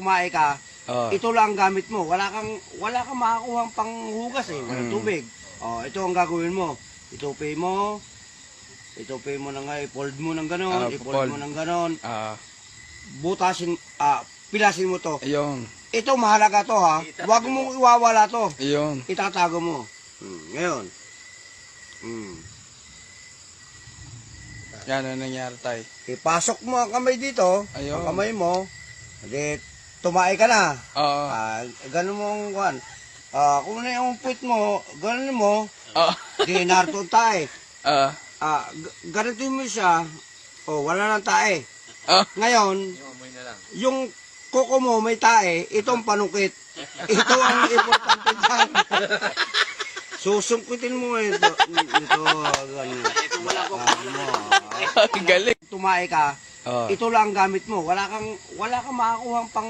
tumae ka, Oh. ito lang ang gamit mo. Wala kang makakuhang panghugas eh, walang tubig. Oh, ito ang gagawin mo. Itupi mo na nga, i-fold mo ng ganon, i-fold mo ng ganon. Pilasin mo to. Ayun. Ito mahalaga to ha. Huwag mong iwawala to. Ayun. Itatago mo. Ngayon. Yan ang nangyari tayo. Ipasok mo ang kamay dito. Ayun. Ang kamay mo. Hindi, tumae ka na. Oo. Ganun mo ang kuhan. Kung na yung puwit mo, ganun mo. Oo. Di, narito ang tae. Oo. Ganito mo siya. Wala nang tae. Ngayon, yung kuko mo may tae, itong panukit. Ito ang importante dyan. Susungkitin mo ito. Ito, ganyan. Galing. Tumae ka, Oo. ito lang ang gamit mo. Wala kang makakuhang pang